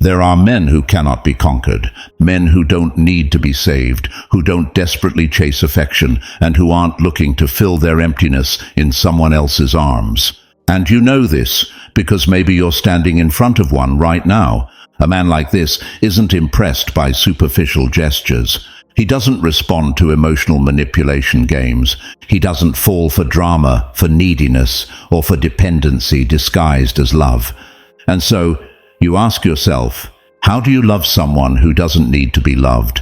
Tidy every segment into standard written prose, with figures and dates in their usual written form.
There are men who cannot be conquered, men who don't need to be saved, who don't desperately chase affection, and who aren't looking to fill their emptiness in someone else's arms. And you know this because maybe you're standing in front of one right now. A man like this isn't impressed by superficial gestures. He doesn't respond to emotional manipulation games. He doesn't fall for drama, for neediness, or for dependency disguised as love. And so, you ask yourself, how do you love someone who doesn't need to be loved?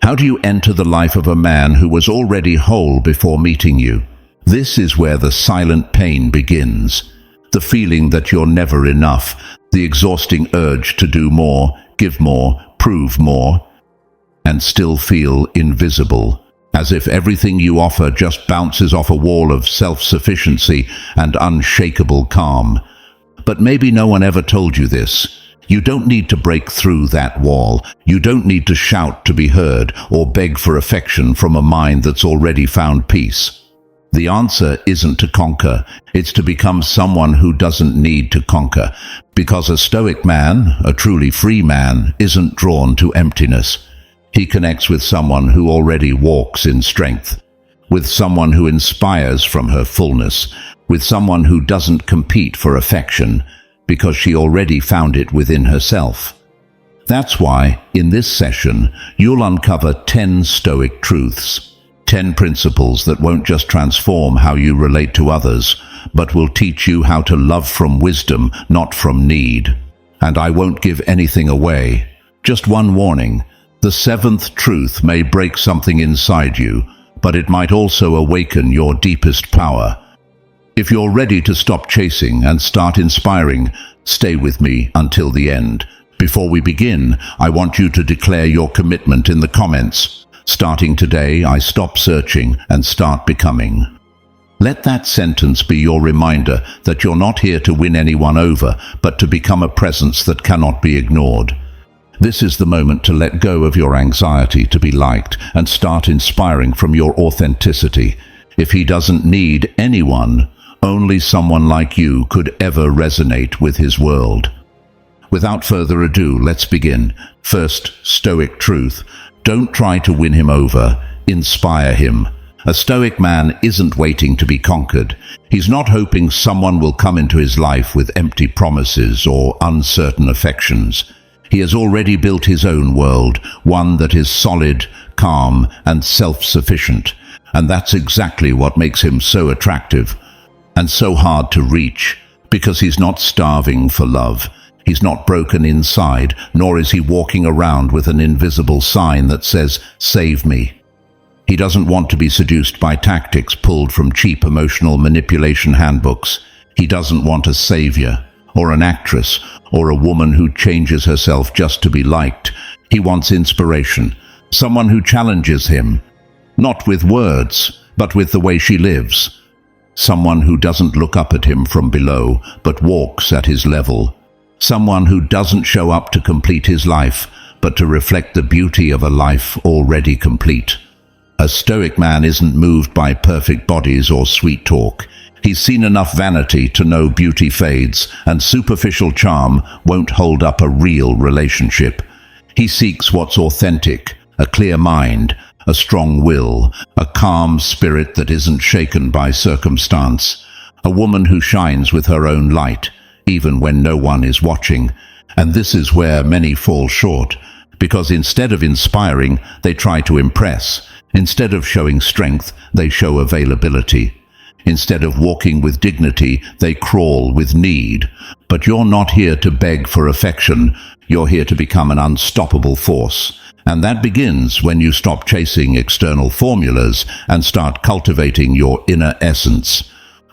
How do you enter the life of a man who was already whole before meeting you? This is where the silent pain begins. The feeling that you're never enough, the exhausting urge to do more, give more, prove more, and still feel invisible, as if everything you offer just bounces off a wall of self-sufficiency and unshakable calm. But maybe no one ever told you this. You don't need to break through that wall. You don't need to shout to be heard or beg for affection from a mind that's already found peace. The answer isn't to conquer, it's to become someone who doesn't need to conquer, because a Stoic man, a truly free man, isn't drawn to emptiness. He connects with someone who already walks in strength, with someone who inspires from her fullness, with someone who doesn't compete for affection, because she already found it within herself. That's why, in this session, you'll uncover 10 Stoic truths, 10 principles that won't just transform how you relate to others, but will teach you how to love from wisdom, not from need. And I won't give anything away. Just one warning. The 7th truth may break something inside you, but it might also awaken your deepest power. If you're ready to stop chasing and start inspiring, stay with me until the end. Before we begin, I want you to declare your commitment in the comments. Starting today, I stop searching and start becoming. Let that sentence be your reminder that you're not here to win anyone over, but to become a presence that cannot be ignored. This is the moment to let go of your anxiety to be liked and start inspiring from your authenticity. If he doesn't need anyone, only someone like you could ever resonate with his world. Without further ado, let's begin. First, Stoic truth. Don't try to win him over, inspire him. A Stoic man isn't waiting to be conquered. He's not hoping someone will come into his life with empty promises or uncertain affections. He has already built his own world, one that is solid, calm, and self-sufficient. And that's exactly what makes him so attractive and so hard to reach, because he's not starving for love. He's not broken inside, nor is he walking around with an invisible sign that says, "Save me." He doesn't want to be seduced by tactics pulled from cheap emotional manipulation handbooks. He doesn't want a savior, or an actress, or a woman who changes herself just to be liked. He wants inspiration, someone who challenges him, not with words, but with the way she lives. Someone who doesn't look up at him from below, but walks at his level. Someone who doesn't show up to complete his life, but to reflect the beauty of a life already complete. A Stoic man isn't moved by perfect bodies or sweet talk. He's seen enough vanity to know beauty fades, and superficial charm won't hold up a real relationship. He seeks what's authentic, a clear mind, a strong will, a calm spirit that isn't shaken by circumstance, a woman who shines with her own light, even when no one is watching. And this is where many fall short, because instead of inspiring, they try to impress. Instead of showing strength, they show availability. Instead of walking with dignity, they crawl with need. But you're not here to beg for affection. You're here to become an unstoppable force. And that begins when you stop chasing external formulas and start cultivating your inner essence.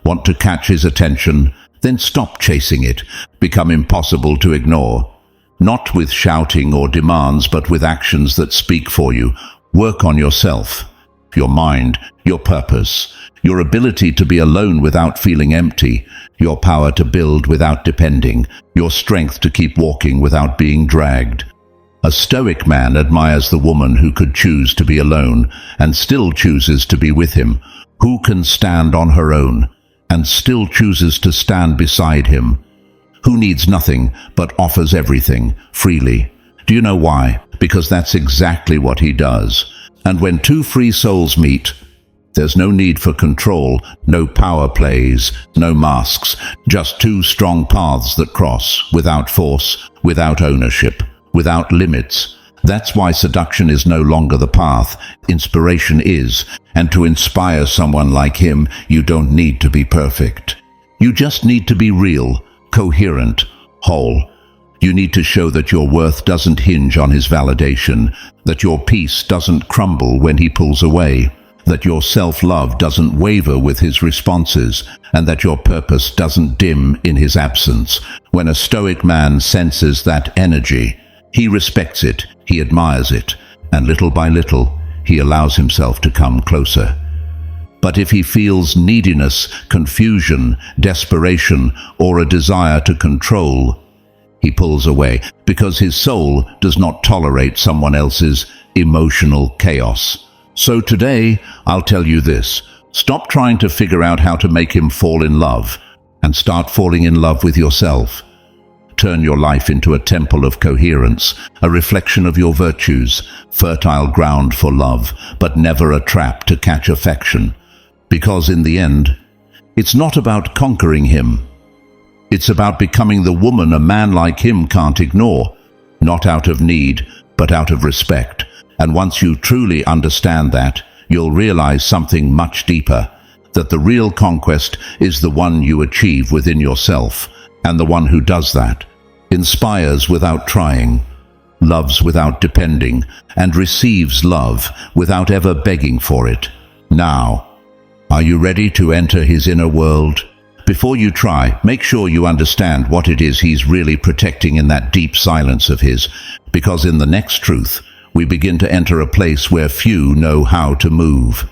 Want to catch his attention? Then stop chasing it. Become impossible to ignore. Not with shouting or demands, but with actions that speak for you. Work on yourself, your mind, your purpose, your ability to be alone without feeling empty, your power to build without depending, your strength to keep walking without being dragged. A Stoic man admires the woman who could choose to be alone and still chooses to be with him, who can stand on her own and still chooses to stand beside him, who needs nothing but offers everything freely. Do you know why? Because that's exactly what he does. And when two free souls meet, there's no need for control, no power plays, no masks, just two strong paths that cross, without force, without ownership, without limits. That's why seduction is no longer the path, inspiration is. And to inspire someone like him, you don't need to be perfect. You just need to be real, coherent, whole. You need to show that your worth doesn't hinge on his validation, that your peace doesn't crumble when he pulls away, that your self-love doesn't waver with his responses, and that your purpose doesn't dim in his absence. When a Stoic man senses that energy, he respects it, he admires it, and little by little, he allows himself to come closer. But if he feels neediness, confusion, desperation, or a desire to control, he pulls away, because his soul does not tolerate someone else's emotional chaos. So today, I'll tell you this: stop trying to figure out how to make him fall in love, and start falling in love with yourself. Turn your life into a temple of coherence, a reflection of your virtues, fertile ground for love, but never a trap to catch affection. Because in the end, it's not about conquering him. It's about becoming the woman a man like him can't ignore, not out of need, but out of respect. And once you truly understand that, you'll realize something much deeper, that the real conquest is the one you achieve within yourself, and the one who does that inspires without trying, loves without depending, and receives love without ever begging for it. Now, are you ready to enter his inner world? Before you try, make sure you understand what it is he's really protecting in that deep silence of his, because in the next truth, we begin to enter a place where few know how to move.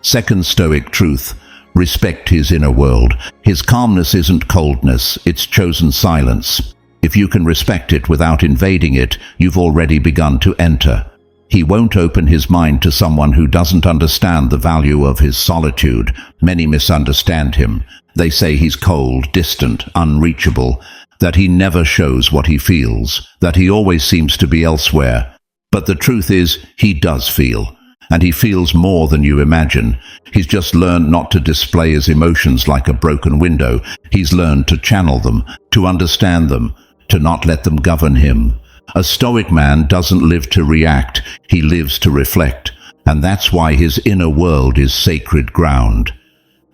Second Stoic truth: respect his inner world. His calmness isn't coldness, it's chosen silence. If you can respect it without invading it, you've already begun to enter. He won't open his mind to someone who doesn't understand the value of his solitude. Many misunderstand him. They say he's cold, distant, unreachable, that he never shows what he feels, that he always seems to be elsewhere. But the truth is, he does feel, and he feels more than you imagine. He's just learned not to display his emotions like a broken window. He's learned to channel them, to understand them, to not let them govern him. A Stoic man doesn't live to react, he lives to reflect, and that's why his inner world is sacred ground.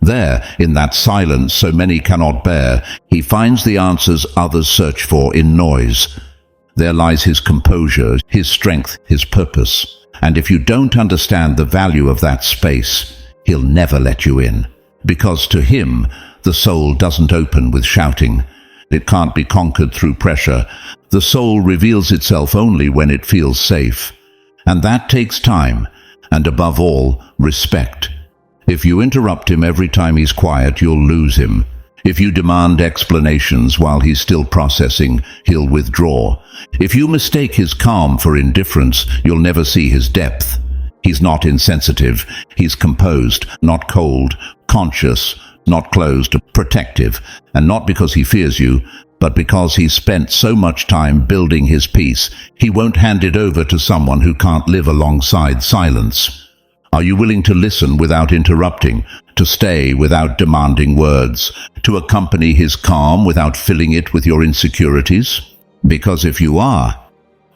There, in that silence so many cannot bear, he finds the answers others search for in noise. There lies his composure, his strength, his purpose. And if you don't understand the value of that space, he'll never let you in. Because to him, the soul doesn't open with shouting. It can't be conquered through pressure. The soul reveals itself only when it feels safe. And that takes time, and above all, respect. If you interrupt him every time he's quiet, you'll lose him. If you demand explanations while he's still processing, he'll withdraw. If you mistake his calm for indifference, you'll never see his depth. He's not insensitive. He's composed, not cold, conscious, not closed, protective, and not because he fears you, but because he's spent so much time building his peace. He won't hand it over to someone who can't live alongside silence. Are you willing to listen without interrupting, to stay without demanding words, to accompany his calm without filling it with your insecurities? Because if you are,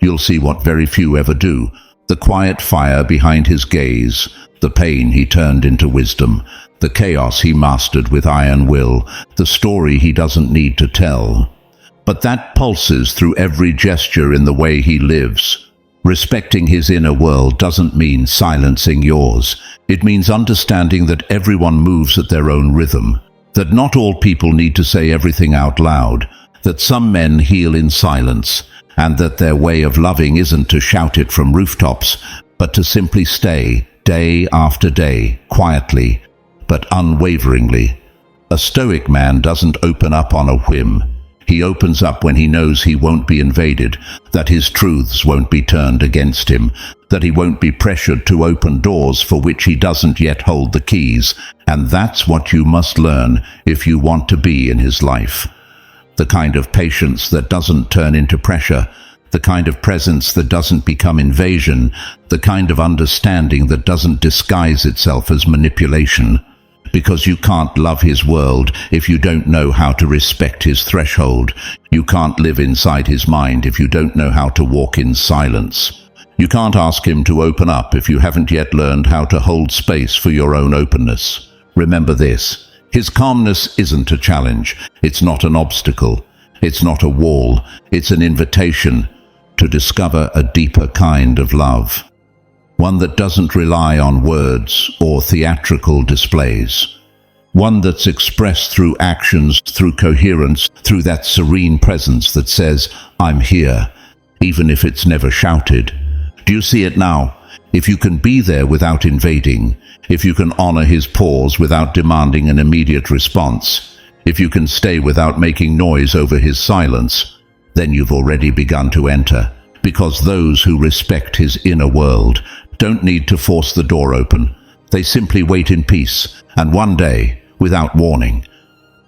you'll see what very few ever do: the quiet fire behind his gaze, the pain he turned into wisdom, the chaos he mastered with iron will, the story he doesn't need to tell, but that pulses through every gesture in the way he lives. Respecting his inner world doesn't mean silencing yours. It means understanding that everyone moves at their own rhythm, that not all people need to say everything out loud, that some men heal in silence, and that their way of loving isn't to shout it from rooftops, but to simply stay, day after day, quietly, but unwaveringly. A Stoic man doesn't open up on a whim. He opens up when he knows he won't be invaded, that his truths won't be turned against him, that he won't be pressured to open doors for which he doesn't yet hold the keys. And that's what you must learn if you want to be in his life. the kind of patience that doesn't turn into pressure, the kind of presence that doesn't become invasion, the kind of understanding that doesn't disguise itself as manipulation. Because you can't love his world if you don't know how to respect his threshold. You can't live inside his mind if you don't know how to walk in silence. You can't ask him to open up if you haven't yet learned how to hold space for your own openness. Remember this: his calmness isn't a challenge. It's not an obstacle. It's not a wall. It's an invitation to discover a deeper kind of love. One that doesn't rely on words or theatrical displays. One that's expressed through actions, through coherence, through that serene presence that says, "I'm here," even if it's never shouted. Do you see it now? If you can be there without invading, if you can honor his pause without demanding an immediate response, if you can stay without making noise over his silence, then you've already begun to enter. Because those who respect his inner world don't need to force the door open. They simply wait in peace, and one day, without warning,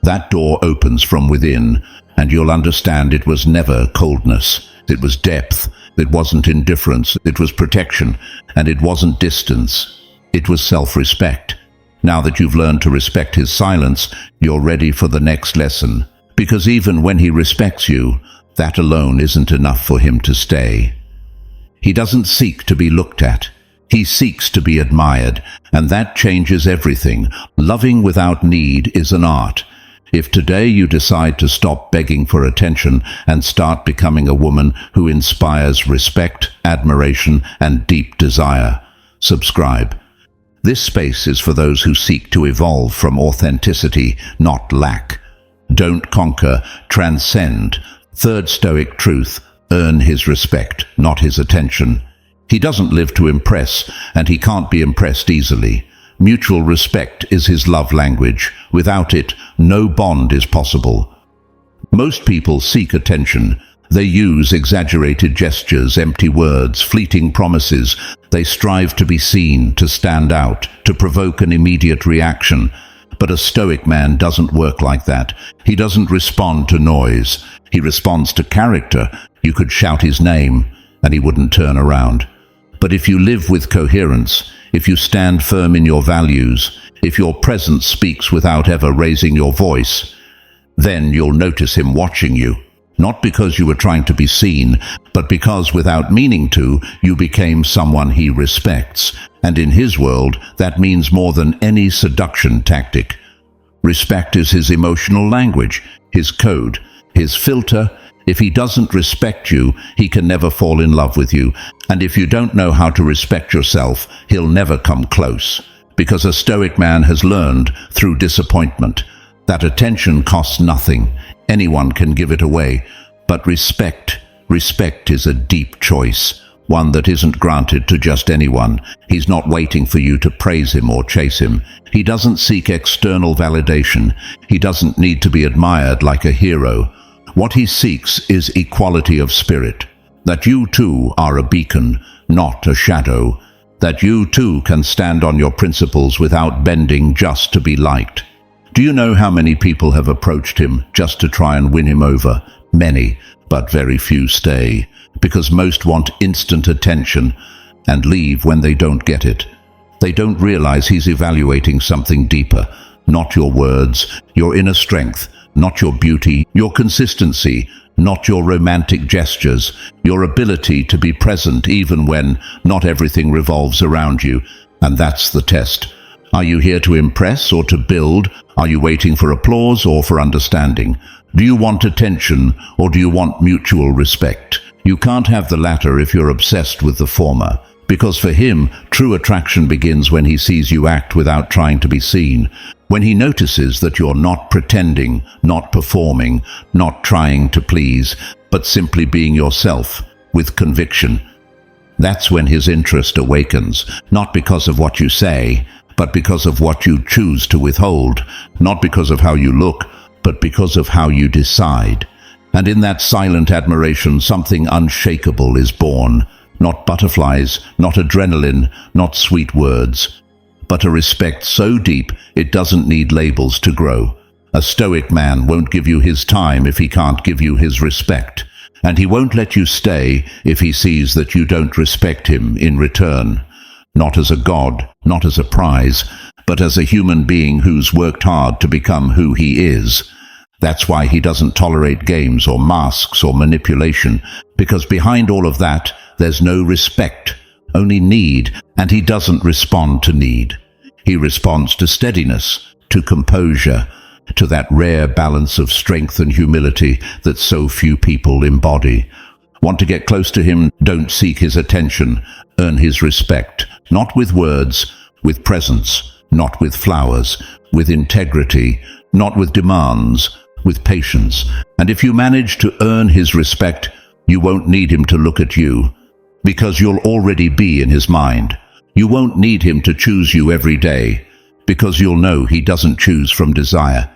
that door opens from within, and you'll understand it was never coldness. It was depth. It wasn't indifference. It was protection, and it wasn't distance. It was self-respect. Now that you've learned to respect his silence, you're ready for the next lesson. Because even when he respects you, that alone isn't enough for him to stay. He doesn't seek to be looked at. He seeks to be admired, and that changes everything. Loving without need is an art. If today you decide to stop begging for attention and start becoming a woman who inspires respect, admiration, and deep desire, subscribe. This space is for those who seek to evolve from authenticity, not lack. Don't conquer, transcend. Third Stoic truth: earn his respect, not his attention. He doesn't live to impress, and he can't be impressed easily. Mutual respect is his love language. Without it, no bond is possible. Most people seek attention. They use exaggerated gestures, empty words, fleeting promises. They strive to be seen, to stand out, to provoke an immediate reaction. But a Stoic man doesn't work like that. He doesn't respond to noise. He responds to character. You could shout his name, and he wouldn't turn around. But if you live with coherence, if you stand firm in your values, if your presence speaks without ever raising your voice, then you'll notice him watching you. Not because you were trying to be seen, but because without meaning to, you became someone he respects. And in his world, that means more than any seduction tactic. Respect is his emotional language, his code, his filter. If he doesn't respect you, he can never fall in love with you. And if you don't know how to respect yourself, he'll never come close. Because a Stoic man has learned through disappointment that attention costs nothing. Anyone can give it away. But respect is a deep choice, one that isn't granted to just anyone. He's not waiting for you to praise him or chase him. He doesn't seek external validation. He doesn't need to be admired like a hero. What he seeks is equality of spirit, that you too are a beacon, not a shadow, that you too can stand on your principles without bending just to be liked. Do you know how many people have approached him just to try and win him over? Many, but very few stay, because most want instant attention and leave when they don't get it. They don't realize he's evaluating something deeper, not your words, your inner strength, not your beauty, your consistency, not your romantic gestures, your ability to be present even when not everything revolves around you. And that's the test. Are you here to impress or to build? Are you waiting for applause or for understanding? Do you want attention or do you want mutual respect? You can't have the latter if you're obsessed with the former. Because for him, true attraction begins when he sees you act without trying to be seen. When he notices that you're not pretending, not performing, not trying to please, but simply being yourself, with conviction. That's when his interest awakens, not because of what you say, but because of what you choose to withhold, not because of how you look, but because of how you decide. And in that silent admiration, something unshakable is born. Not butterflies, not adrenaline, not sweet words, but a respect so deep it doesn't need labels to grow. A Stoic man won't give you his time if he can't give you his respect, and he won't let you stay if he sees that you don't respect him in return. Not as a god, not as a prize, but as a human being who's worked hard to become who he is. That's why he doesn't tolerate games or masks or manipulation, because behind all of that, there's no respect, only need, and he doesn't respond to need. He responds to steadiness, to composure, to that rare balance of strength and humility that so few people embody. Want to get close to him? Don't seek his attention. Earn his respect, not with words, with presence, not with flowers, with integrity, not with demands, with patience. And if you manage to earn his respect, you won't need him to look at you, because you'll already be in his mind. You won't need him to choose you every day, because you'll know he doesn't choose from desire,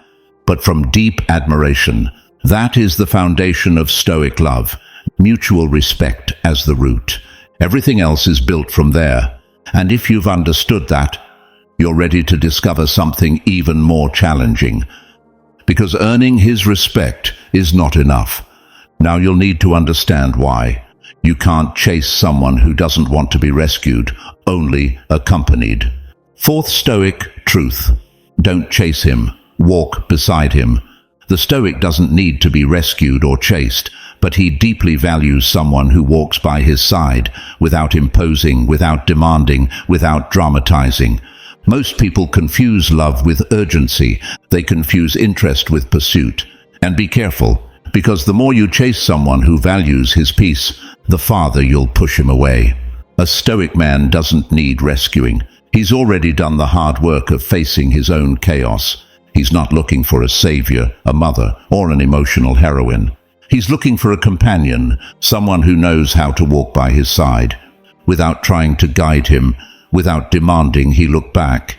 but from deep admiration. That is the foundation of Stoic love, mutual respect as the root. Everything else is built from there. And if you've understood that, you're ready to discover something even more challenging. Because earning his respect is not enough. Now you'll need to understand why. You can't chase someone who doesn't want to be rescued, only accompanied. Fourth Stoic truth. Don't chase him. Walk beside him. The Stoic doesn't need to be rescued or chased, but he deeply values someone who walks by his side, without imposing, without demanding, without dramatizing. Most people confuse love with urgency. They confuse interest with pursuit. And be careful, because the more you chase someone who values his peace, the farther you'll push him away. A Stoic man doesn't need rescuing. He's already done the hard work of facing his own chaos. He's not looking for a savior, a mother, or an emotional heroine. He's looking for a companion, someone who knows how to walk by his side, without trying to guide him, without demanding he look back.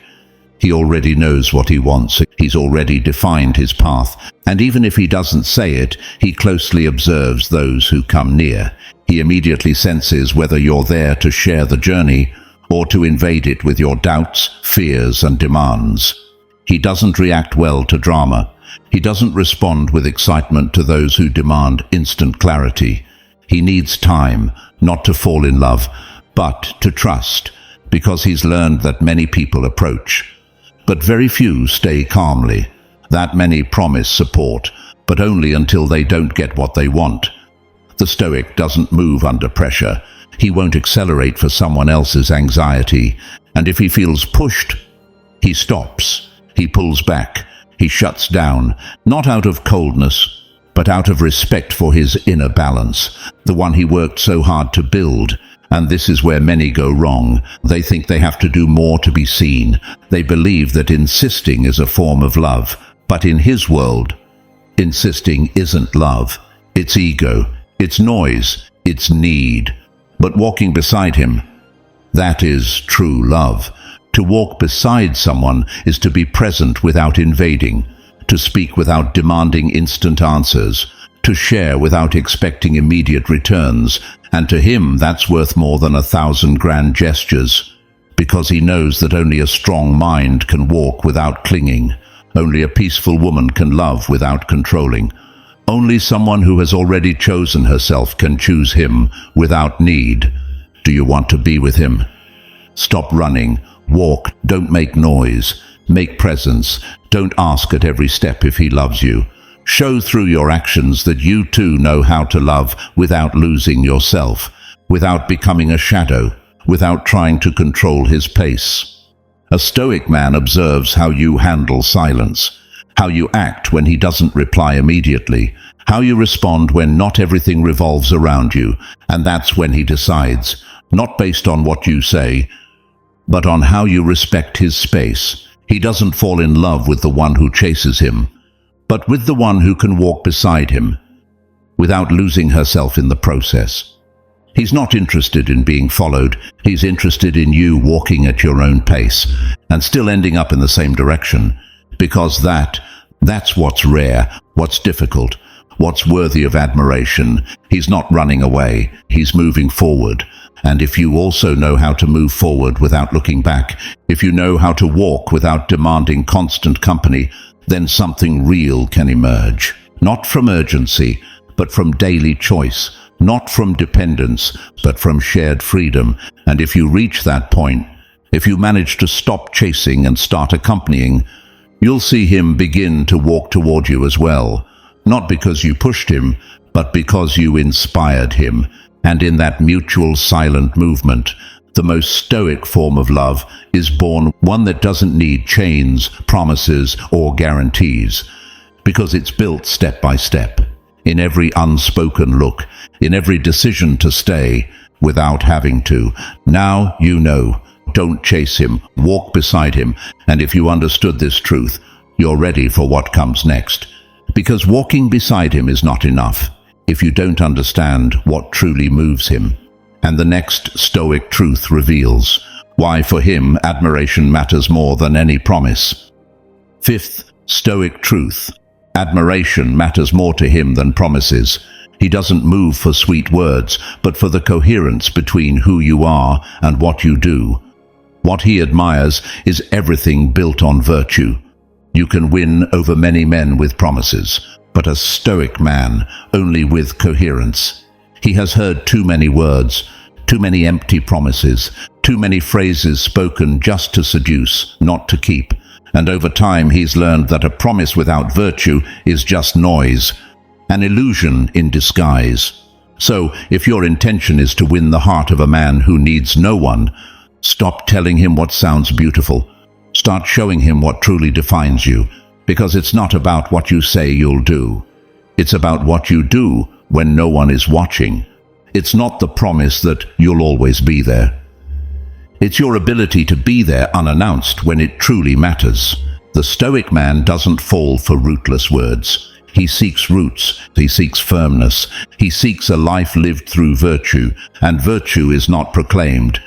He already knows what he wants. He's already defined his path, and even if he doesn't say it, he closely observes those who come near. He immediately senses whether you're there to share the journey or to invade it with your doubts, fears, and demands. He doesn't react well to drama. He doesn't respond with excitement to those who demand instant clarity. He needs time, not to fall in love, but to trust, because he's learned that many people approach, but very few stay calmly. That many promise support, but only until they don't get what they want. The Stoic doesn't move under pressure. He won't accelerate for someone else's anxiety, and if he feels pushed, he stops. He pulls back. He shuts down, not out of coldness, but out of respect for his inner balance, the one he worked so hard to build. And this is where many go wrong. They think they have to do more to be seen. They believe that insisting is a form of love. But in his world, insisting isn't love. It's ego, it's noise, it's need. But walking beside him, that is true love. To walk beside someone is to be present without invading, to speak without demanding instant answers, to share without expecting immediate returns, and to him that's worth more than 1,000 grand gestures, because he knows that only a strong mind can walk without clinging, only a peaceful woman can love without controlling, only someone who has already chosen herself can choose him without need. Do you want to be with him? Stop running. Walk, don't make noise. Make presence. Don't ask at every step if he loves you. Show through your actions that you too know how to love without losing yourself, without becoming a shadow, without trying to control his pace. A Stoic man observes how you handle silence, how you act when he doesn't reply immediately, how you respond when not everything revolves around you, and that's when he decides, not based on what you say, but on how you respect his space. He doesn't fall in love with the one who chases him, but with the one who can walk beside him, without losing herself in the process. He's not interested in being followed. He's interested in you walking at your own pace, and still ending up in the same direction, because that's what's rare, what's difficult, what's worthy of admiration. He's not running away, he's moving forward. And if you also know how to move forward without looking back, if you know how to walk without demanding constant company, then something real can emerge. Not from urgency, but from daily choice. Not from dependence, but from shared freedom. And if you reach that point, if you manage to stop chasing and start accompanying, you'll see him begin to walk toward you as well. Not because you pushed him, but because you inspired him. And in that mutual silent movement, the most stoic form of love is born, one that doesn't need chains, promises, or guarantees, because it's built step by step, in every unspoken look, in every decision to stay without having to. Now you know. Don't chase him, walk beside him, and if you understood this truth, you're ready for what comes next. Because walking beside him is not enough if you don't understand what truly moves him. And the next Stoic truth reveals why for him admiration matters more than any promise. Fifth Stoic truth: admiration matters more to him than promises. He doesn't move for sweet words, but for the coherence between who you are and what you do. What he admires is everything built on virtue. You can win over many men with promises, but a Stoic man only with coherence. He has heard too many words, too many empty promises, too many phrases spoken just to seduce, not to keep. And over time he's learned that a promise without virtue is just noise, an illusion in disguise. So, if your intention is to win the heart of a man who needs no one, stop telling him what sounds beautiful. Start showing him what truly defines you, because it's not about what you say you'll do. It's about what you do when no one is watching. It's not the promise that you'll always be there. It's your ability to be there unannounced when it truly matters. The Stoic man doesn't fall for rootless words. He seeks roots, he seeks firmness, he seeks a life lived through virtue, and virtue is not proclaimed.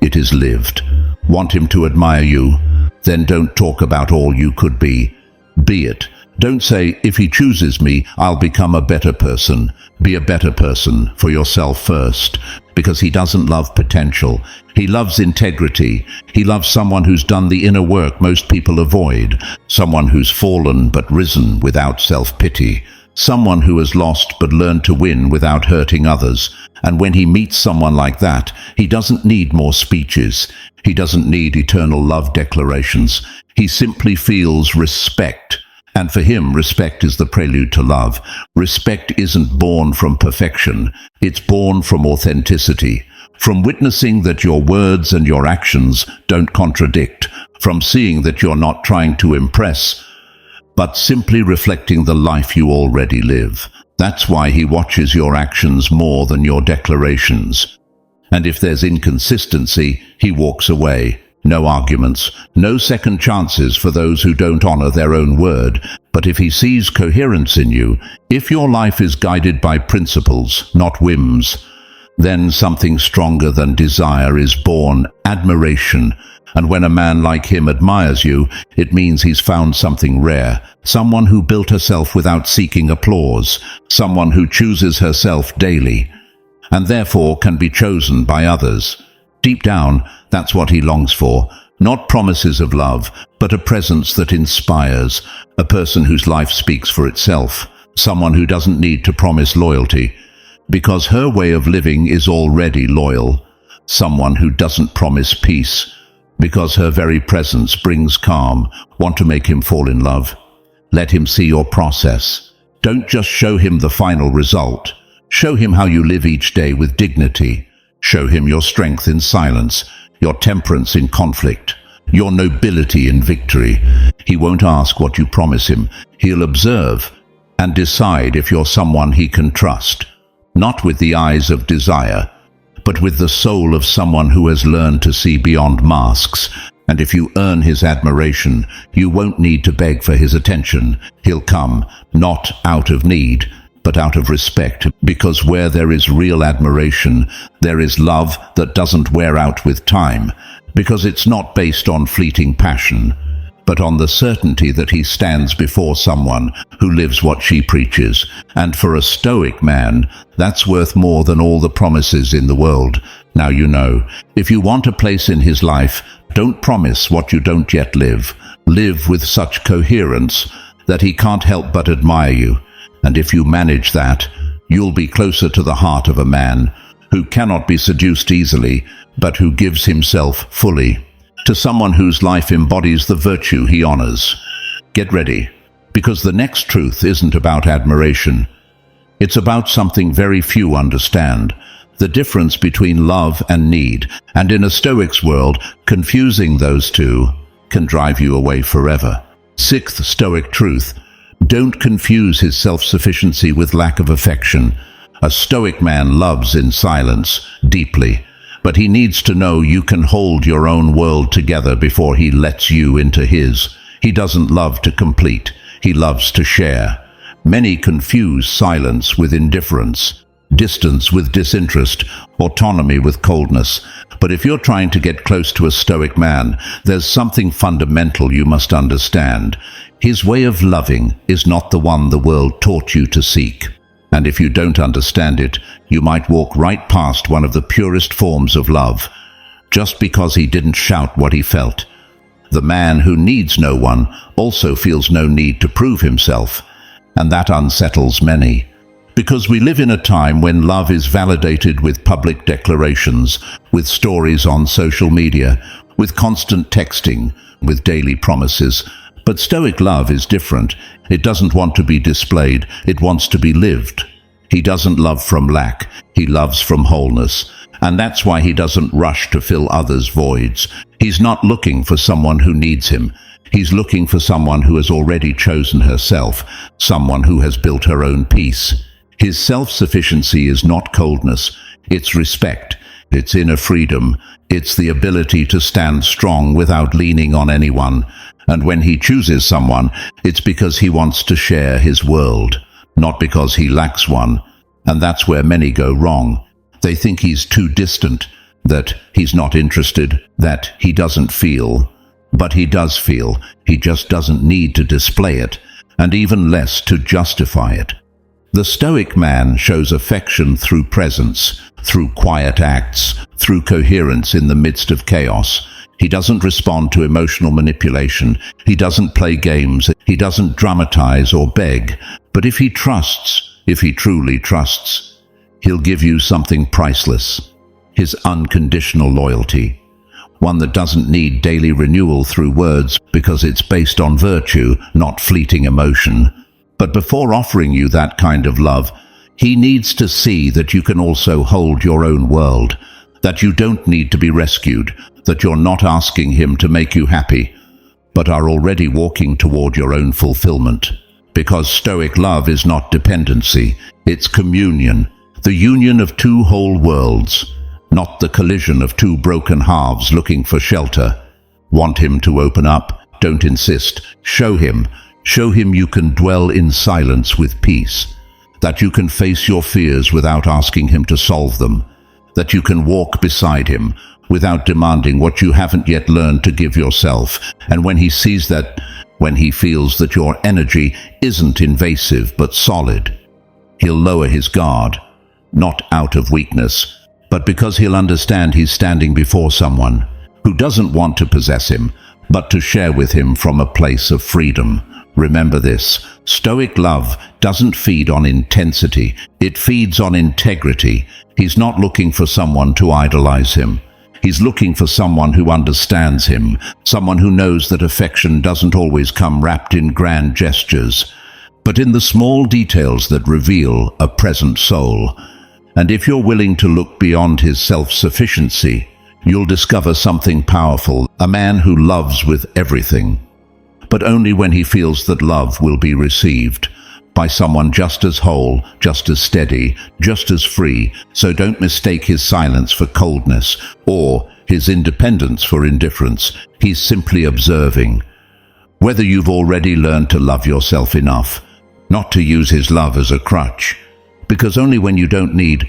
It is lived. Want him to admire you? Then don't talk about all you could be. Be it. Don't say, if he chooses me, I'll become a better person. Be a better person for yourself first, because he doesn't love potential. He loves integrity. He loves someone who's done the inner work most people avoid, someone who's fallen but risen without self-pity, someone who has lost but learned to win without hurting others. And when he meets someone like that, he doesn't need more speeches. He doesn't need eternal love declarations. He simply feels respect. And for him, respect is the prelude to love. Respect isn't born from perfection. It's born from authenticity, from witnessing that your words and your actions don't contradict, from seeing that you're not trying to impress, but simply reflecting the life you already live. That's why he watches your actions more than your declarations. And if there's inconsistency, he walks away. No arguments, no second chances for those who don't honor their own word. But if he sees coherence in you, if your life is guided by principles, not whims, then something stronger than desire is born: admiration. And when a man like him admires you, it means he's found something rare, someone who built herself without seeking applause, someone who chooses herself daily, and therefore can be chosen by others. Deep down, that's what he longs for. Not promises of love, but a presence that inspires, a person whose life speaks for itself, someone who doesn't need to promise loyalty, because her way of living is already loyal, someone who doesn't promise peace, because her very presence brings calm. Want to make him fall in love? Let him see your process. Don't just show him the final result. Show him how you live each day with dignity. Show him your strength in silence, your temperance in conflict, your nobility in victory. He won't ask what you promise him. He'll observe and decide if you're someone he can trust, not with the eyes of desire, but with the soul of someone who has learned to see beyond masks. And if you earn his admiration, you won't need to beg for his attention. He'll come, not out of need, but out of respect, because where there is real admiration, there is love that doesn't wear out with time, because it's not based on fleeting passion, but on the certainty that he stands before someone who lives what she preaches. And for a Stoic man, that's worth more than all the promises in the world. Now you know, if you want a place in his life, don't promise what you don't yet live. live with such coherence that he can't help but admire you. And if you manage that, you'll be closer to the heart of a man who cannot be seduced easily, but who gives himself fully to someone whose life embodies the virtue he honors. Get ready, because the next truth isn't about admiration. It's about something very few understand, the difference between love and need, and in a Stoic's world, confusing those two can drive you away forever. Sixth Stoic truth: don't confuse his self-sufficiency with lack of affection. A Stoic man loves in silence, deeply, but he needs to know you can hold your own world together before he lets you into his. He doesn't love to complete, he loves to share. Many confuse silence with indifference, distance with disinterest, autonomy with coldness. But if you're trying to get close to a Stoic man, there's something fundamental you must understand. His way of loving is not the one the world taught you to seek. And if you don't understand it, you might walk right past one of the purest forms of love, just because he didn't shout what he felt. The man who needs no one also feels no need to prove himself, and that unsettles many. Because we live in a time when love is validated with public declarations, with stories on social media, with constant texting, with daily promises. But Stoic love is different. It doesn't want to be displayed, it wants to be lived. He doesn't love from lack, he loves from wholeness. And that's why he doesn't rush to fill others' voids. He's not looking for someone who needs him. He's looking for someone who has already chosen herself, someone who has built her own peace. His self-sufficiency is not coldness, it's respect, it's inner freedom, it's the ability to stand strong without leaning on anyone. And when he chooses someone, it's because he wants to share his world, not because he lacks one. And that's where many go wrong. They think he's too distant, that he's not interested, that he doesn't feel. But he does feel, he just doesn't need to display it, and even less to justify it. The Stoic man shows affection through presence, through quiet acts, through coherence in the midst of chaos. He doesn't respond to emotional manipulation. He doesn't play games. He doesn't dramatize or beg. But if he trusts, if he truly trusts, he'll give you something priceless: his unconditional loyalty. One that doesn't need daily renewal through words, because it's based on virtue, not fleeting emotion. But before offering you that kind of love, he needs to see that you can also hold your own world, that you don't need to be rescued, that you're not asking him to make you happy, but are already walking toward your own fulfillment. Because Stoic love is not dependency, it's communion, the union of two whole worlds, not the collision of two broken halves looking for shelter. Want him to open up? Don't insist. Show him you can dwell in silence with peace, that you can face your fears without asking him to solve them, that you can walk beside him without demanding what you haven't yet learned to give yourself. And when he sees that, when he feels that your energy isn't invasive but solid, he'll lower his guard, not out of weakness, but because he'll understand he's standing before someone who doesn't want to possess him, but to share with him from a place of freedom. Remember this: Stoic love doesn't feed on intensity, it feeds on integrity. He's not looking for someone to idolize him. He's looking for someone who understands him, someone who knows that affection doesn't always come wrapped in grand gestures, but in the small details that reveal a present soul. And if you're willing to look beyond his self-sufficiency, you'll discover something powerful: a man who loves with everything, but only when he feels that love will be received by someone just as whole, just as steady, just as free. So don't mistake his silence for coldness or his independence for indifference. He's simply observing whether you've already learned to love yourself enough, not to use his love as a crutch. Because only when you don't need,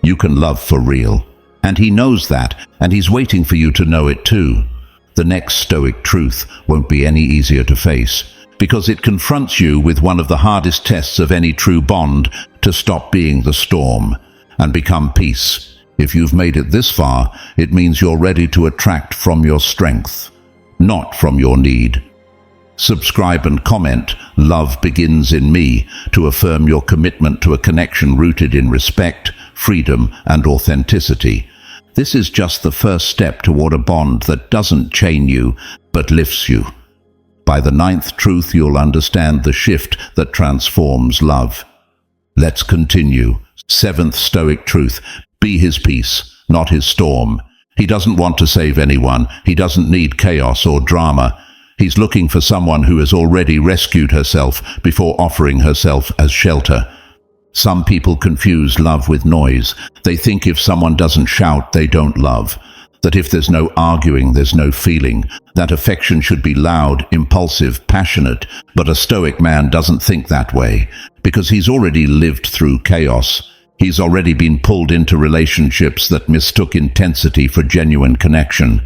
you can love for real. And he knows that, and he's waiting for you to know it too. The next Stoic truth won't be any easier to face, because it confronts you with one of the hardest tests of any true bond: to stop being the storm and become peace. If you've made it this far, it means you're ready to attract from your strength, not from your need. Subscribe and comment "Love Begins in Me" to affirm your commitment to a connection rooted in respect, freedom, and authenticity. This is just the first step toward a bond that doesn't chain you, but lifts you. By the ninth truth, you'll understand the shift that transforms love. Let's continue. Seventh Stoic truth: be his peace, not his storm. He doesn't want to save anyone. He doesn't need chaos or drama. He's looking for someone who has already rescued herself before offering herself as shelter. Some people confuse love with noise. They think if someone doesn't shout, they don't love. That if there's no arguing, there's no feeling. That affection should be loud, impulsive, passionate. But a Stoic man doesn't think that way, because he's already lived through chaos. He's already been pulled into relationships that mistook intensity for genuine connection.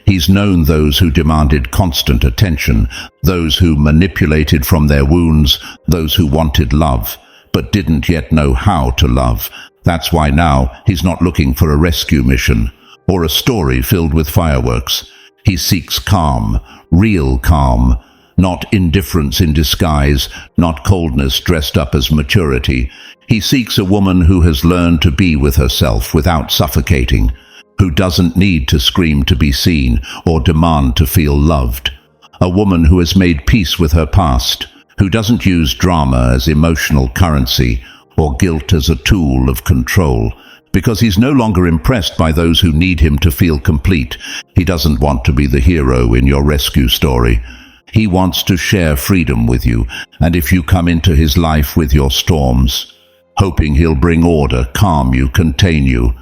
He's known those who demanded constant attention, those who manipulated from their wounds, those who wanted love, but didn't yet know how to love. That's why now he's not looking for a rescue mission or a story filled with fireworks. He seeks calm, real calm, not indifference in disguise, not coldness dressed up as maturity. He seeks a woman who has learned to be with herself without suffocating, who doesn't need to scream to be seen or demand to feel loved. A woman who has made peace with her past, who doesn't use drama as emotional currency or guilt as a tool of control, because he's no longer impressed by those who need him to feel complete. He doesn't want to be the hero in your rescue story. He wants to share freedom with you, and if you come into his life with your storms, hoping he'll bring order, calm you, contain you,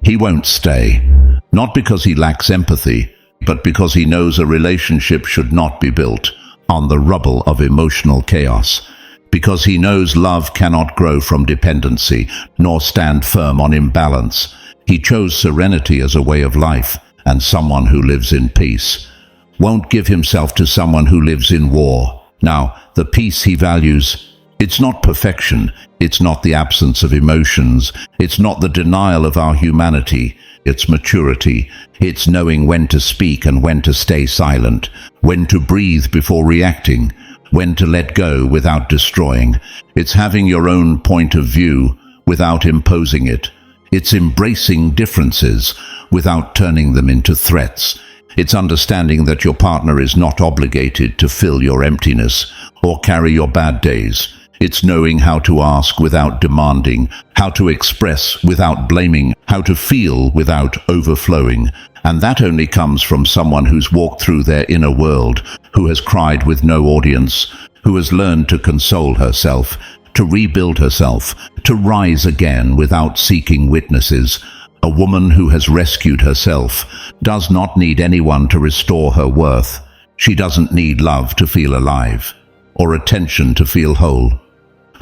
he won't stay. Not because he lacks empathy, but because he knows a relationship should not be built on the rubble of emotional chaos. Because he knows love cannot grow from dependency, nor stand firm on imbalance. He chose serenity as a way of life, and someone who lives in peace won't give himself to someone who lives in war. Now, the peace he values, it's not perfection, it's not the absence of emotions, it's not the denial of our humanity, it's maturity. It's knowing when to speak and when to stay silent, when to breathe before reacting, when to let go without destroying. It's having your own point of view without imposing it. It's embracing differences without turning them into threats. It's understanding that your partner is not obligated to fill your emptiness or carry your bad days. It's knowing how to ask without demanding, how to express without blaming, how to feel without overflowing. And that only comes from someone who's walked through their inner world, who has cried with no audience, who has learned to console herself, to rebuild herself, to rise again without seeking witnesses. A woman who has rescued herself does not need anyone to restore her worth. She doesn't need love to feel alive, or attention to feel whole.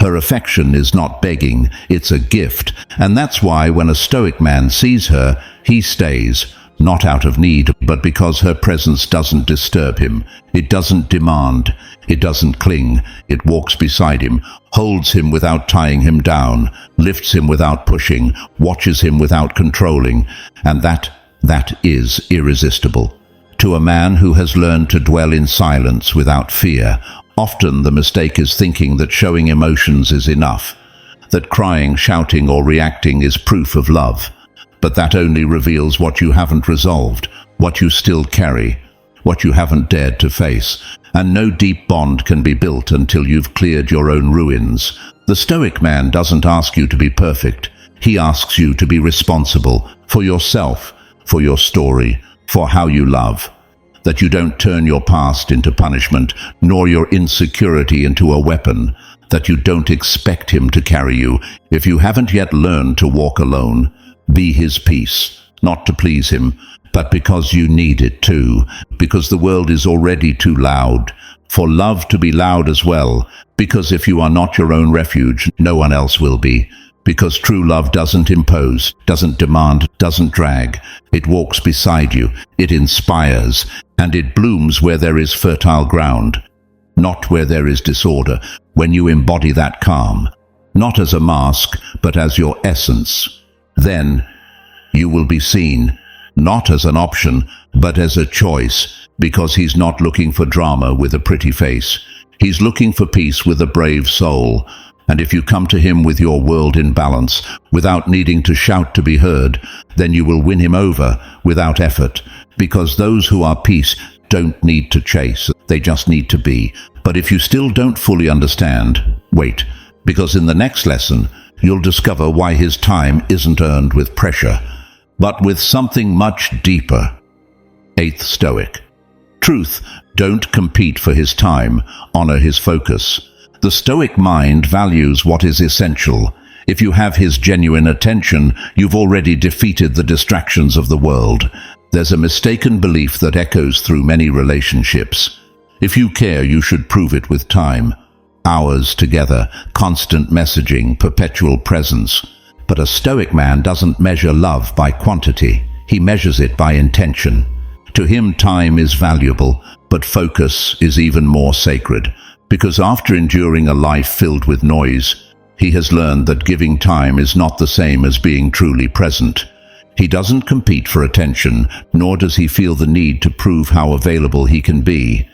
Her affection is not begging, it's a gift, and that's why when a Stoic man sees her, he stays, not out of need, but because her presence doesn't disturb him. It doesn't demand, it doesn't cling, it walks beside him, holds him without tying him down, lifts him without pushing, watches him without controlling, and that is irresistible. To a man who has learned to dwell in silence without fear, often the mistake is thinking that showing emotions is enough, that crying, shouting, or reacting is proof of love. But that only reveals what you haven't resolved, what you still carry, what you haven't dared to face. And no deep bond can be built until you've cleared your own ruins. The Stoic man doesn't ask you to be perfect. He asks you to be responsible for yourself, for your story, for how you love. That you don't turn your past into punishment, nor your insecurity into a weapon. That you don't expect him to carry you. If you haven't yet learned to walk alone, be his peace, not to please him, but because you need it too, because the world is already too loud, for love to be loud as well, because if you are not your own refuge, no one else will be. Because true love doesn't impose, doesn't demand, doesn't drag. It walks beside you, it inspires, and it blooms where there is fertile ground, not where there is disorder. When you embody that calm, not as a mask, but as your essence, then you will be seen, not as an option, but as a choice, because he's not looking for drama with a pretty face. He's looking for peace with a brave soul. And if you come to him with your world in balance, without needing to shout to be heard, then you will win him over without effort, because those who are peace don't need to chase, they just need to be. But if you still don't fully understand, wait, because in the next lesson, you'll discover why his time isn't earned with pressure, but with something much deeper. 8th Stoic. Truth, don't compete for his time, honor his focus. The Stoic mind values what is essential. If you have his genuine attention, you've already defeated the distractions of the world. There's a mistaken belief that echoes through many relationships. If you care, you should prove it with time. Hours together, constant messaging, perpetual presence. But a Stoic man doesn't measure love by quantity. He measures it by intention. To him, time is valuable, but focus is even more sacred. Because after enduring a life filled with noise, he has learned that giving time is not the same as being truly present. He doesn't compete for attention, nor does he feel the need to prove how available he can be.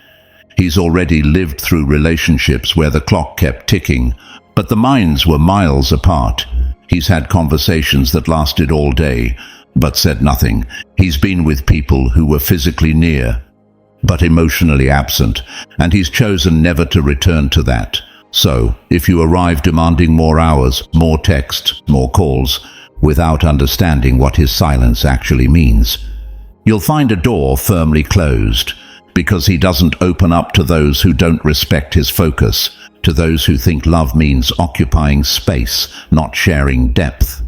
He's already lived through relationships where the clock kept ticking, but the minds were miles apart. He's had conversations that lasted all day, but said nothing. He's been with people who were physically near, but emotionally absent, and he's chosen never to return to that. So, if you arrive demanding more hours, more texts, more calls, without understanding what his silence actually means, you'll find a door firmly closed, because he doesn't open up to those who don't respect his focus, to those who think love means occupying space, not sharing depth.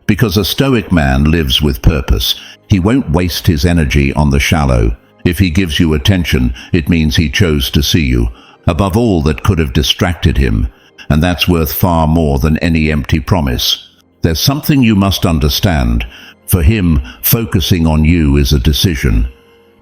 Because a Stoic man lives with purpose. He won't waste his energy on the shallow. If he gives you attention, it means he chose to see you, above all that could have distracted him, and that's worth far more than any empty promise. There's something you must understand. For him, focusing on you is a decision,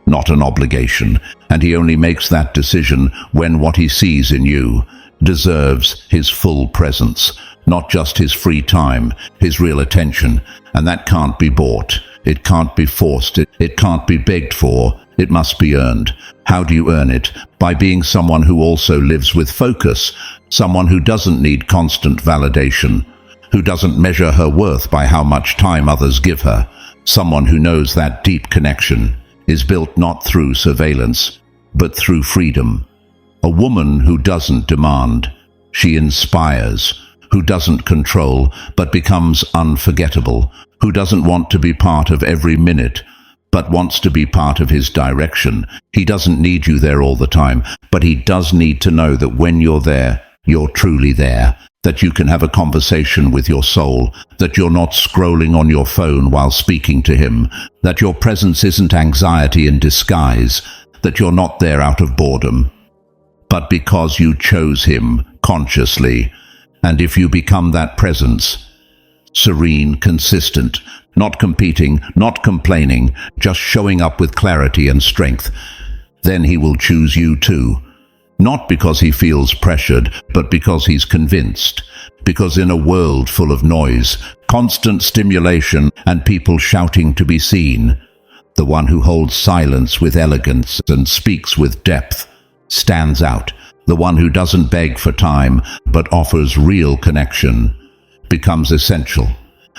not an obligation, and he only makes that decision when what he sees in you deserves his full presence, not just his free time, his real attention, and that can't be bought. It can't be forced. It can't be begged for. It must be earned. How do you earn it? By being someone who also lives with focus, someone who doesn't need constant validation, who doesn't measure her worth by how much time others give her, someone who knows that deep connection is built not through surveillance, but through freedom. A woman who doesn't demand, she inspires, who doesn't control, but becomes unforgettable, who doesn't want to be part of every minute, but wants to be part of his direction. He doesn't need you there all the time, but he does need to know that when you're there, you're truly there, that you can have a conversation with your soul, that you're not scrolling on your phone while speaking to him, that your presence isn't anxiety in disguise, that you're not there out of boredom, but because you chose him consciously. And if you become that presence, serene, consistent, not competing, not complaining, just showing up with clarity and strength, then he will choose you too. Not because he feels pressured, but because he's convinced. Because in a world full of noise, constant stimulation, and people shouting to be seen, the one who holds silence with elegance and speaks with depth stands out. The one who doesn't beg for time, but offers real connection, becomes essential.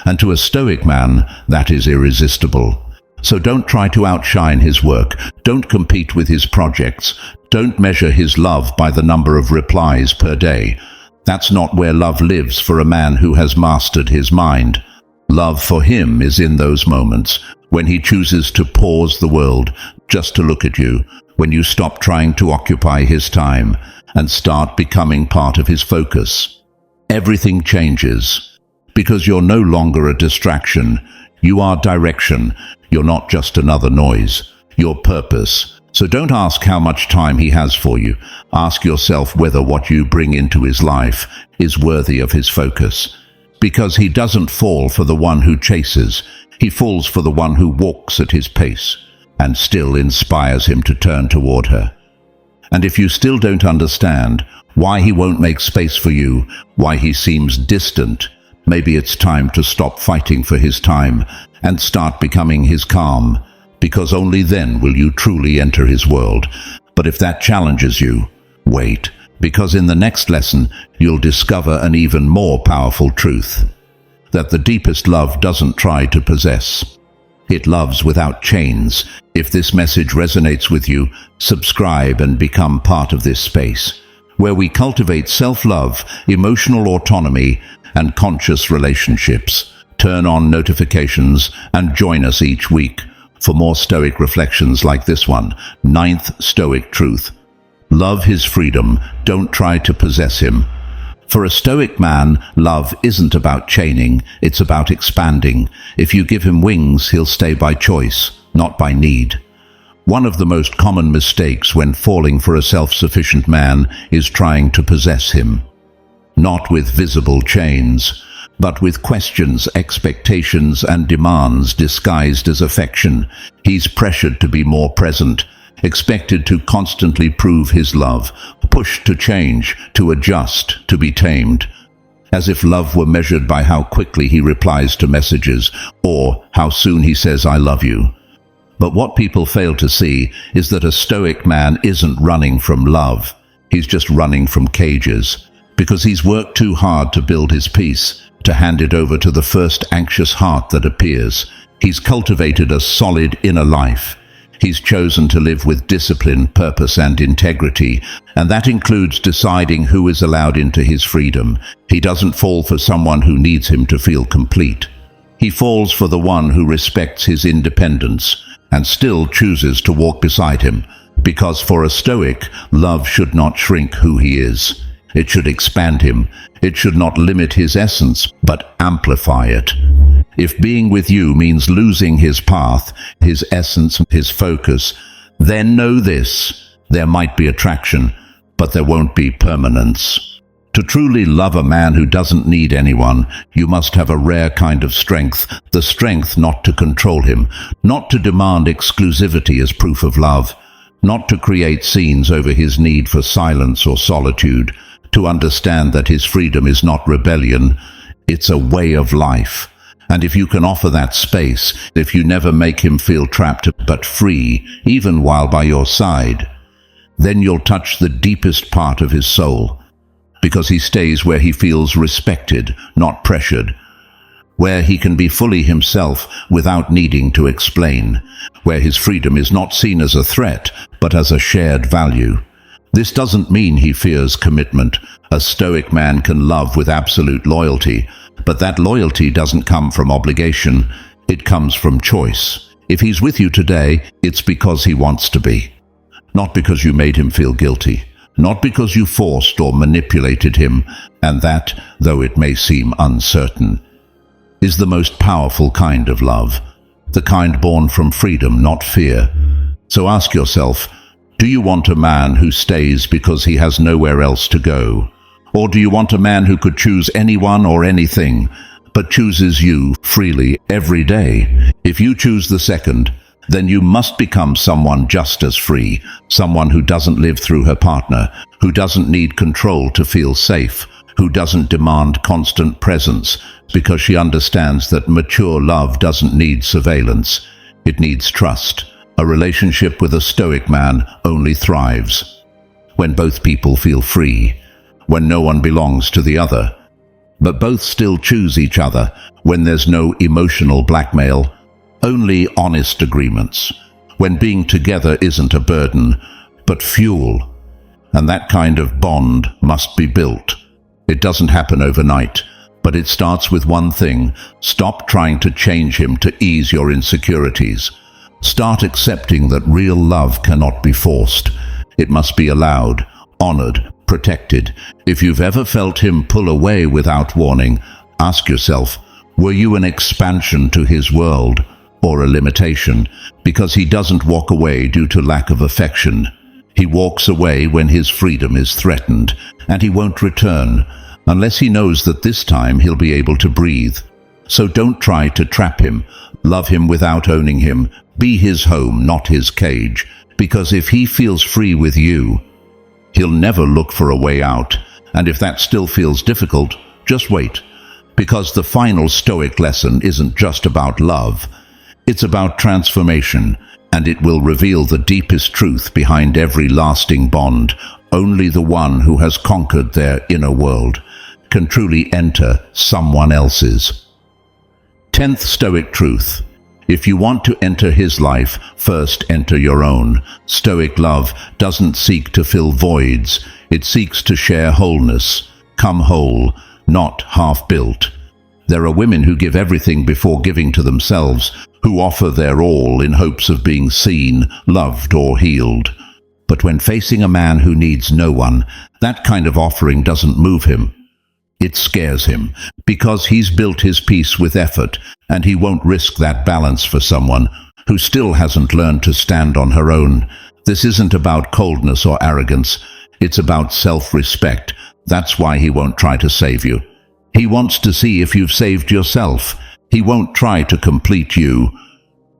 And to a Stoic man, that is irresistible. So don't try to outshine his work. Don't compete with his projects. Don't measure his love by the number of replies per day. That's not where love lives for a man who has mastered his mind. Love for him is in those moments when he chooses to pause the world just to look at you, when you stop trying to occupy his time and start becoming part of his focus. Everything changes, because you're no longer a distraction. You are direction. You're not just another noise. You're purpose. So don't ask how much time he has for you. Ask yourself whether what you bring into his life is worthy of his focus. Because he doesn't fall for the one who chases. He falls for the one who walks at his pace and still inspires him to turn toward her. And if you still don't understand why he won't make space for you, why he seems distant, Maybe it's time to stop fighting for his time and start becoming his calm, because only then will you truly enter his world. But if that challenges you, wait, because in the next lesson you'll discover an even more powerful truth, that the deepest love doesn't try to possess. It loves without chains. If this message resonates with you, subscribe and become part of this space, where we cultivate self-love, emotional autonomy, and conscious relationships. Turn on notifications and join us each week for more Stoic reflections like this one. 9th Stoic truth. Love his freedom, don't try to possess him. For a Stoic man, love isn't about chaining, it's about expanding. If you give him wings, he'll stay by choice, not by need. One of the most common mistakes when falling for a self-sufficient man is trying to possess him. Not with visible chains, but with questions, expectations, and demands disguised as affection. He's pressured to be more present, expected to constantly prove his love, pushed to change, to adjust, to be tamed, as if love were measured by how quickly he replies to messages or how soon he says, "I love you." But what people fail to see is that a Stoic man isn't running from love. He's just running from cages, because he's worked too hard to build his peace, to hand it over to the first anxious heart that appears. He's cultivated a solid inner life. He's chosen to live with discipline, purpose, and integrity, and that includes deciding who is allowed into his freedom. He doesn't fall for someone who needs him to feel complete. He falls for the one who respects his independence and still chooses to walk beside him, because for a Stoic, love should not shrink who he is. It should expand him. It should not limit his essence, but amplify it. If being with you means losing his path, his essence, his focus, then know this: there might be attraction, but there won't be permanence. To truly love a man who doesn't need anyone, you must have a rare kind of strength, the strength not to control him, not to demand exclusivity as proof of love, not to create scenes over his need for silence or solitude, to understand that his freedom is not rebellion, it's a way of life. And if you can offer that space, if you never make him feel trapped but free, even while by your side, then you'll touch the deepest part of his soul, because he stays where he feels respected, not pressured, where he can be fully himself without needing to explain, where his freedom is not seen as a threat, but as a shared value. This doesn't mean he fears commitment. A Stoic man can love with absolute loyalty, but that loyalty doesn't come from obligation. It comes from choice. If he's with you today, it's because he wants to be, not because you made him feel guilty, not because you forced or manipulated him, and that, though it may seem uncertain, is the most powerful kind of love, the kind born from freedom, not fear. So ask yourself, do you want a man who stays because he has nowhere else to go? Or do you want a man who could choose anyone or anything, but chooses you freely every day? If you choose the second, then you must become someone just as free, someone who doesn't live through her partner, who doesn't need control to feel safe, who doesn't demand constant presence, because she understands that mature love doesn't need surveillance. It needs trust. A relationship with a Stoic man only thrives when both people feel free, when no one belongs to the other, but both still choose each other, when there's no emotional blackmail, only honest agreements, when being together isn't a burden, but fuel. And that kind of bond must be built. It doesn't happen overnight, but it starts with one thing: stop trying to change him to ease your insecurities. Start accepting that real love cannot be forced. It must be allowed, honored, protected. If you've ever felt him pull away without warning, ask yourself, were you an expansion to his world or a limitation? Because he doesn't walk away due to lack of affection. He walks away when his freedom is threatened, and he won't return unless he knows that this time he'll be able to breathe. So don't try to trap him. Love him without owning him. Be his home, not his cage. Because if he feels free with you, he'll never look for a way out. And if that still feels difficult, just wait. Because the final Stoic lesson isn't just about love. It's about transformation, and it will reveal the deepest truth behind every lasting bond. Only the one who has conquered their inner world can truly enter someone else's. 10th Stoic truth. If you want to enter his life, first enter your own. Stoic love doesn't seek to fill voids. It seeks to share wholeness. Come whole, not half-built. There are women who give everything before giving to themselves, who offer their all in hopes of being seen, loved, or healed. But when facing a man who needs no one, that kind of offering doesn't move him. It scares him, because he's built his peace with effort, and he won't risk that balance for someone who still hasn't learned to stand on her own. This isn't about coldness or arrogance. It's about self-respect. That's why he won't try to save you. He wants to see if you've saved yourself. He won't try to complete you.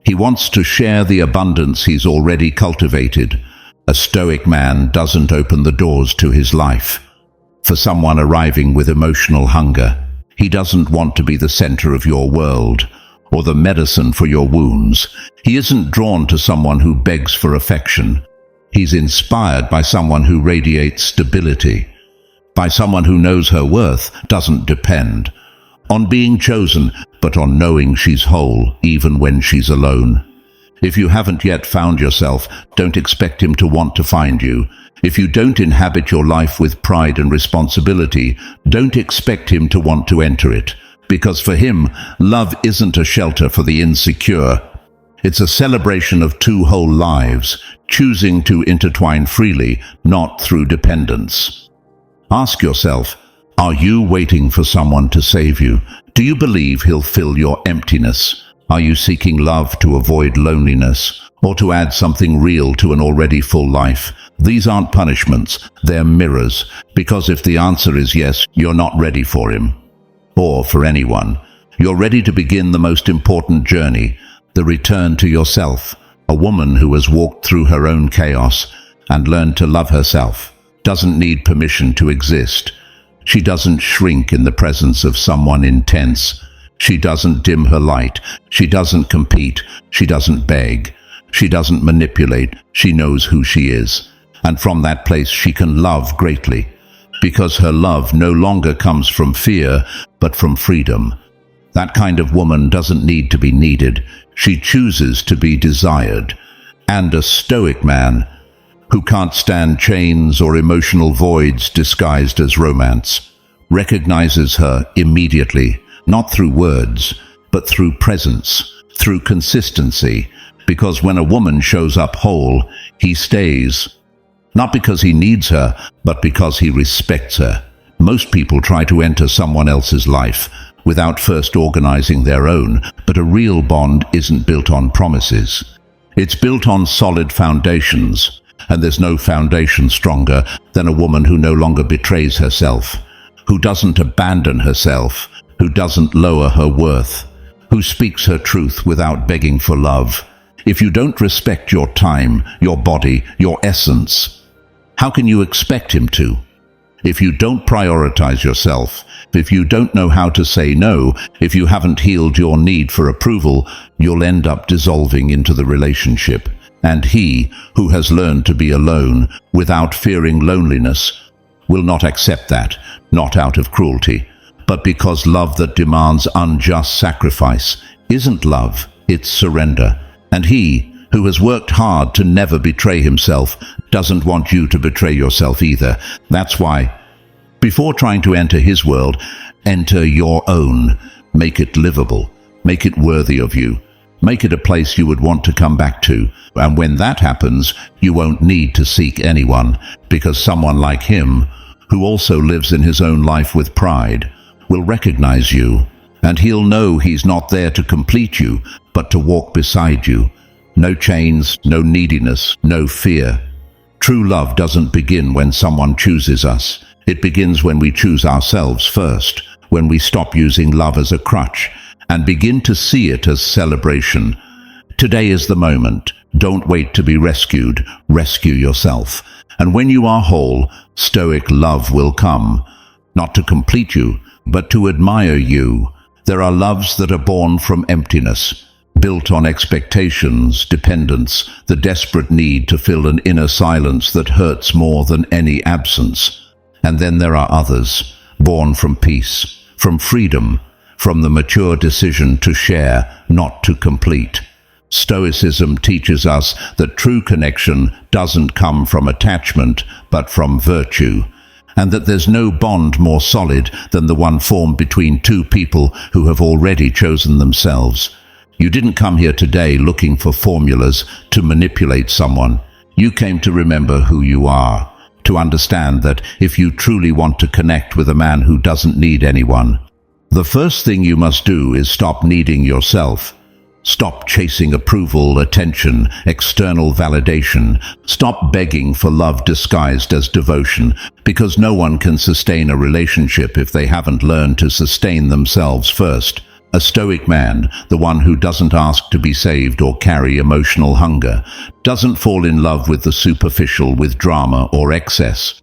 He wants to share the abundance he's already cultivated. A Stoic man doesn't open the doors to his life for someone arriving with emotional hunger. He doesn't want to be the center of your world or the medicine for your wounds. He isn't drawn to someone who begs for affection. He's inspired by someone who radiates stability, by someone who knows her worth doesn't depend on being chosen, but on knowing she's whole even when she's alone. If you haven't yet found yourself, don't expect him to want to find you. If you don't inhabit your life with pride and responsibility, don't expect him to want to enter it. Because for him, love isn't a shelter for the insecure. It's a celebration of two whole lives, choosing to intertwine freely, not through dependence. Ask yourself, are you waiting for someone to save you? Do you believe he'll fill your emptiness? Are you seeking love to avoid loneliness, or to add something real to an already full life? These aren't punishments, they're mirrors, because if the answer is yes, you're not ready for him, or for anyone. You're ready to begin the most important journey, the return to yourself. A woman who has walked through her own chaos and learned to love herself doesn't need permission to exist. She doesn't shrink in the presence of someone intense. She doesn't dim her light. She doesn't compete. She doesn't beg. She doesn't manipulate. She knows who she is. And from that place she can love greatly, because her love no longer comes from fear, but from freedom. That kind of woman doesn't need to be needed. She chooses to be desired. And a Stoic man who can't stand chains or emotional voids disguised as romance recognizes her immediately, not through words, but through presence, through consistency, because when a woman shows up whole, he stays. Not because he needs her, but because he respects her. Most people try to enter someone else's life without first organizing their own, but a real bond isn't built on promises. It's built on solid foundations, and there's no foundation stronger than a woman who no longer betrays herself, who doesn't abandon herself, who doesn't lower her worth, who speaks her truth without begging for love. If you don't respect your time, your body, your essence, how can you expect him to? If you don't prioritize yourself, if you don't know how to say no, if you haven't healed your need for approval, you'll end up dissolving into the relationship. And he, who has learned to be alone without fearing loneliness, will not accept that, not out of cruelty, but because love that demands unjust sacrifice isn't love, it's surrender. And he, who has worked hard to never betray himself, doesn't want you to betray yourself either. That's why, before trying to enter his world, enter your own. Make it livable. Make it worthy of you. Make it a place you would want to come back to. And when that happens, you won't need to seek anyone, because someone like him, who also lives in his own life with pride, will recognize you, and he'll know he's not there to complete you, but to walk beside you. No chains, no neediness, no fear. True love doesn't begin when someone chooses us. It begins when we choose ourselves first, when we stop using love as a crutch and begin to see it as celebration. Today is the moment. Don't wait to be rescued. Rescue yourself. And when you are whole, Stoic love will come, not to complete you, but to admire you. There are loves that are born from emptiness, built on expectations, dependence, the desperate need to fill an inner silence that hurts more than any absence. And then there are others, born from peace, from freedom, from the mature decision to share, not to complete. Stoicism teaches us that true connection doesn't come from attachment, but from virtue, and that there's no bond more solid than the one formed between two people who have already chosen themselves. You didn't come here today looking for formulas to manipulate someone. You came to remember who you are, to understand that if you truly want to connect with a man who doesn't need anyone, the first thing you must do is stop needing yourself. Stop chasing approval, attention, external validation. Stop begging for love disguised as devotion, because no one can sustain a relationship if they haven't learned to sustain themselves first. A Stoic man, the one who doesn't ask to be saved or carry emotional hunger, doesn't fall in love with the superficial, with drama or excess.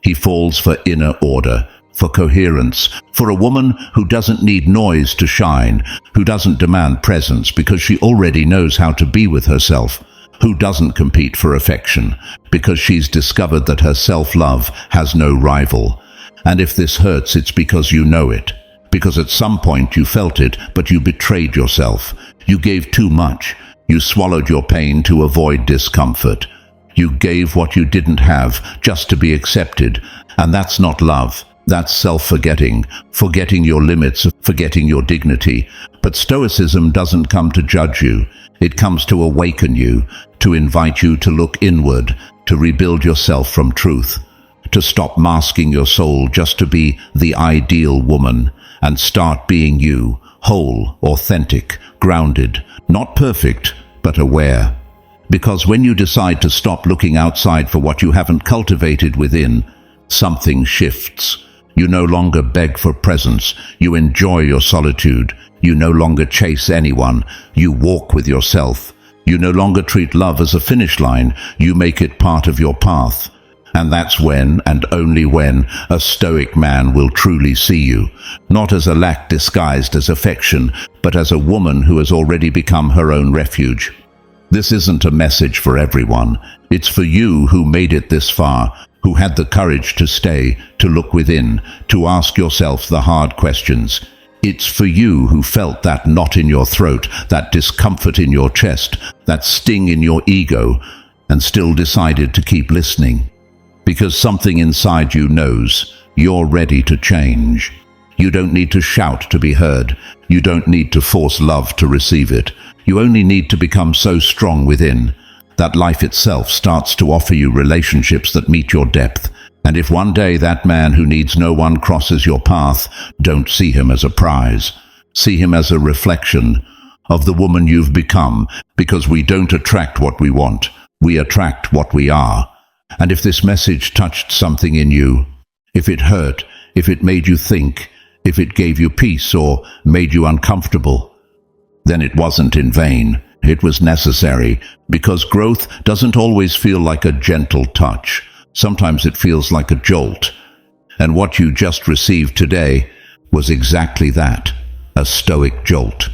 He falls for inner order, for coherence, for a woman who doesn't need noise to shine, who doesn't demand presence because she already knows how to be with herself, who doesn't compete for affection because she's discovered that her self-love has no rival. And if this hurts, it's because you know it, because at some point you felt it, but you betrayed yourself. You gave too much. You swallowed your pain to avoid discomfort. You gave what you didn't have just to be accepted, and that's not love. That's self-forgetting, forgetting your limits, forgetting your dignity. But Stoicism doesn't come to judge you. It comes to awaken you, to invite you to look inward, to rebuild yourself from truth, to stop masking your soul just to be the ideal woman, and start being you, whole, authentic, grounded, not perfect, but aware. Because when you decide to stop looking outside for what you haven't cultivated within, something shifts. You no longer beg for presence. You enjoy your solitude. You no longer chase anyone. You walk with yourself. You no longer treat love as a finish line. You make it part of your path. And that's when, and only when, a Stoic man will truly see you, not as a lack disguised as affection, but as a woman who has already become her own refuge. This isn't a message for everyone. It's for you who made it this far, who had the courage to stay, to look within, to ask yourself the hard questions. It's for you who felt that knot in your throat, that discomfort in your chest, that sting in your ego, and still decided to keep listening. Because something inside you knows you're ready to change. You don't need to shout to be heard. You don't need to force love to receive it. You only need to become so strong within that life itself starts to offer you relationships that meet your depth. And if one day that man who needs no one crosses your path, don't see him as a prize. See him as a reflection of the woman you've become, because we don't attract what we want. We attract what we are. And if this message touched something in you, if it hurt, if it made you think, if it gave you peace or made you uncomfortable, then it wasn't in vain. It was necessary, because growth doesn't always feel like a gentle touch. Sometimes it feels like a jolt. And what you just received today was exactly that, a Stoic jolt.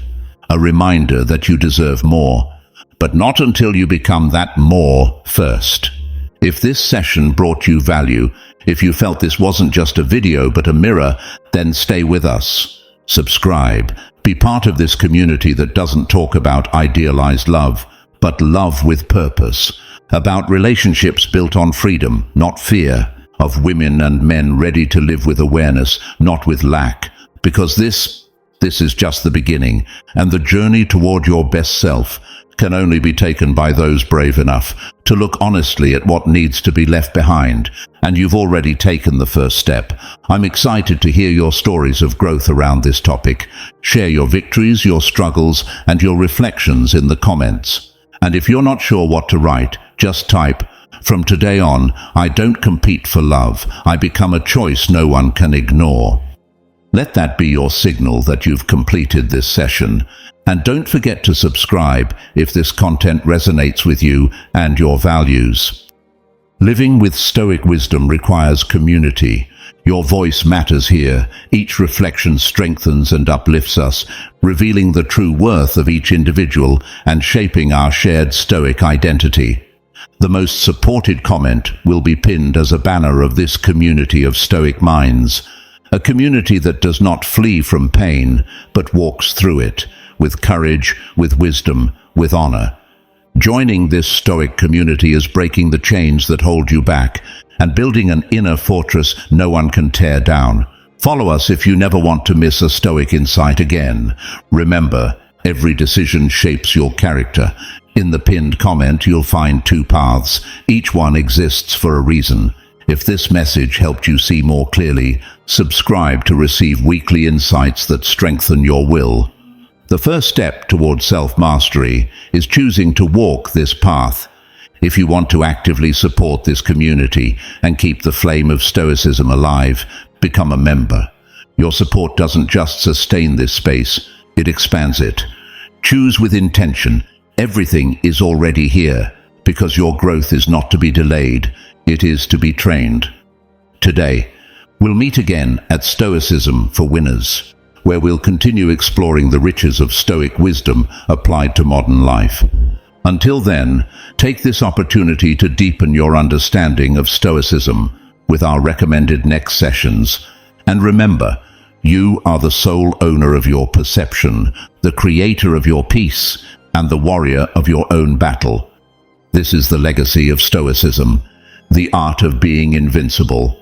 A reminder that you deserve more, but not until you become that more first. If this session brought you value, if you felt this wasn't just a video but a mirror, then stay with us. Subscribe. Be part of this community that doesn't talk about idealized love, but love with purpose. About relationships built on freedom, not fear. Of women and men ready to live with awareness, not with lack. Because this is just the beginning, and the journey toward your best self can only be taken by those brave enough to look honestly at what needs to be left behind, and you've already taken the first step. I'm excited to hear your stories of growth around this topic. Share your victories, your struggles, and your reflections in the comments. And if you're not sure what to write, just type, "From today on, I don't compete for love. I become a choice no one can ignore." Let that be your signal that you've completed this session. And don't forget to subscribe if this content resonates with you and your values. Living with Stoic wisdom requires community. Your voice matters here. Each reflection strengthens and uplifts us, revealing the true worth of each individual and shaping our shared Stoic identity. The most supported comment will be pinned as a banner of this community of Stoic minds, a community that does not flee from pain, but walks through it, with courage, with wisdom, with honor. Joining this Stoic community is breaking the chains that hold you back and building an inner fortress no one can tear down. Follow us if you never want to miss a Stoic insight again. Remember, every decision shapes your character. In the pinned comment, you'll find 2 paths. Each one exists for a reason. If this message helped you see more clearly, subscribe to receive weekly insights that strengthen your will. The first step toward self-mastery is choosing to walk this path. If you want to actively support this community and keep the flame of Stoicism alive, become a member. Your support doesn't just sustain this space, it expands it. Choose with intention. Everything is already here, because your growth is not to be delayed, it is to be trained. Today, we'll meet again at Stoicism for Winners, where we'll continue exploring the riches of Stoic wisdom applied to modern life. Until then, take this opportunity to deepen your understanding of Stoicism with our recommended next sessions. And remember, you are the sole owner of your perception, the creator of your peace, and the warrior of your own battle. This is the legacy of Stoicism, the art of being invincible,